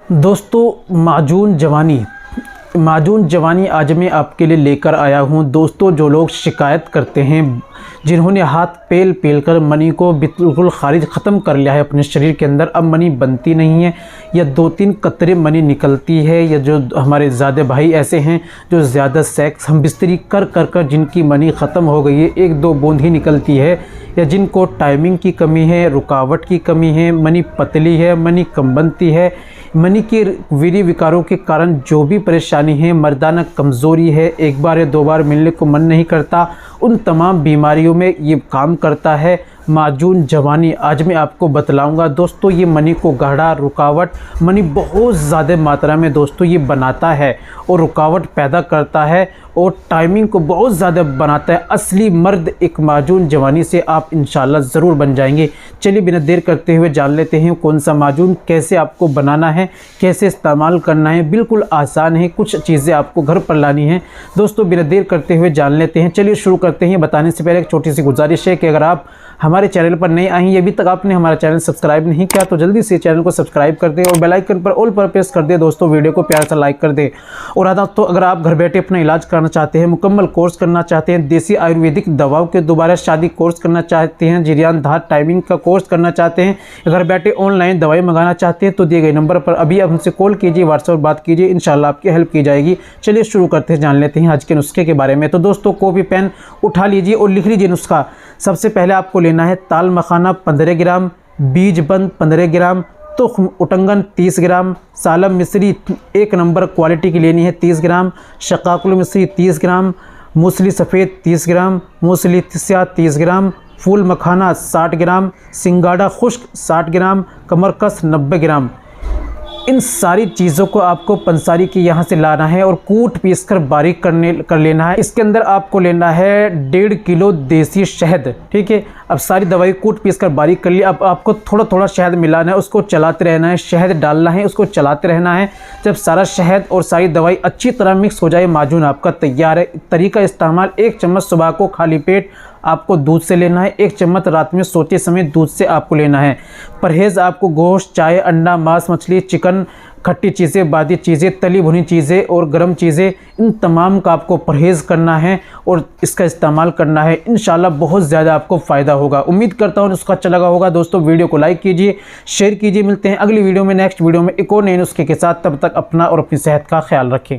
दोस्तों माजून जवानी आज मैं आपके लिए लेकर आया हूं। दोस्तों, जो लोग शिकायत करते हैं, जिन्होंने हाथ पेल कर मनी को बिल्कुल खारिज ख़त्म कर लिया है अपने शरीर के अंदर, अब मनी बनती नहीं है या 2-3 कतरे मनी निकलती है, या जो हमारे ज़्यादा भाई ऐसे हैं जो ज़्यादा सेक्स हम बिस्तरी कर जिनकी मनी ख़त्म हो गई है, 1-2 बूंद ही निकलती है, या जिनको टाइमिंग की कमी है, रुकावट की कमी है, मनी पतली है, मनी कम बनती है, मनी के वीर्य विकारों के कारण जो भी परेशानी है, मर्दाना कमज़ोरी है, 1 बार या 2 बार मिलने को मन नहीं करता, उन तमाम बीमारियों में ये काम करता है माजून जवानी। आज मैं आपको बतलाऊंगा दोस्तों, ये मनी को गाढ़ा, रुकावट, मनी बहुत ज़्यादा मात्रा में दोस्तों ये बनाता है और रुकावट पैदा करता है और टाइमिंग को बहुत ज़्यादा बनाता है। असली मर्द एक माजून जवानी से आप इंशाल्लाह ज़रूर बन जाएंगे। चलिए बिना देर करते हुए जान लेते हैं कौन सा माजून कैसे आपको बनाना है, कैसे इस्तेमाल करना है। बिल्कुल आसान है, कुछ चीज़ें आपको घर पर लानी है। दोस्तों, बिना देर करते हुए जान लेते हैं। चलिए शुरू करते हैं। बताने से पहले एक छोटी सी गुजारिश है कि अगर आप हमारे चैनल पर नए आए हैं, अभी तक आपने हमारा चैनल सब्सक्राइब नहीं किया तो जल्दी से चैनल को सब्सक्राइब कर दें और बेल आइकन पर ऑल पर प्रेस कर दें। दोस्तों, वीडियो को प्यार से लाइक कर दें। और तो अगर आप घर बैठे अपना इलाज करना चाहते हैं, मुकम्मल कोर्स करना चाहते हैं, देसी आयुर्वेदिक दवाओं के दोबारा शादी कोर्स करना चाहते हैं, जिरियान धार टाइमिंग का कोर्स करना चाहते हैं, घर बैठे ऑनलाइन दवाई मंगाना चाहते हैं, तो दिए गए नंबर पर अभी आप हमसे कॉल कीजिए, व्हाट्सएप बात कीजिए, इंशाल्लाह आपकी हेल्प की जाएगी। चलिए शुरू करते हैं, जान लेते हैं आज के नुस्खे के बारे में। तो दोस्तों, कॉपी पेन उठा लीजिए और लिख लीजिए नुस्खा। सबसे पहले आपको लेना है ताल मखाना 15 ग्राम, बीज बंद 15 ग्राम, तुख्म उटंगन 30 ग्राम, सालम मिश्री 1 नंबर क्वालिटी की लेनी है 30 ग्राम, शकाकुल मिश्री 30 ग्राम, मूसली सफ़ेद 30 ग्राम, मूसली स्याह 30 ग्राम, फूल मखाना 60 ग्राम, सिंगाड़ा खुश्क 60 ग्राम, कमरकस 90 ग्राम। इन सारी चीज़ों को आपको पंसारी के यहाँ से लाना है और कूट पीस कर बारीक कर लेना है। इसके अंदर आपको लेना है 1.5 किलो देसी शहद। ठीक है, अब सारी दवाई कूट पीस कर बारीक कर लिया। अब आपको थोड़ा थोड़ा शहद मिलाना है, उसको चलाते रहना है, शहद डालना है, उसको चलाते रहना है। जब सारा शहद और सारी दवाई अच्छी तरह मिक्स हो जाए, माजून आपका तैयार है। तरीका इस्तेमाल: 1 चम्मच सुबह को खाली पेट आपको दूध से लेना है, 1 चम्मच रात में सोते समय दूध से आपको लेना है। परहेज़ आपको गोश्त, चाय, अंडा, मांस, मछली, चिकन, खट्टी चीज़ें, बादी चीज़ें, तली भुनी चीज़ें और गर्म चीज़ें, इन तमाम का आपको परहेज़ करना है और इसका इस्तेमाल करना है। इंशाल्लाह बहुत ज़्यादा आपको फ़ायदा होगा। उम्मीद करता हूँ उसका अच्छा लगा होगा। दोस्तों, वीडियो को लाइक कीजिए, शेयर कीजिए। मिलते हैं अगली वीडियो में, नेक्स्ट वीडियो में एक और नए नुस्खे के साथ। तब तक अपना और अपनी सेहत का ख्याल रखें।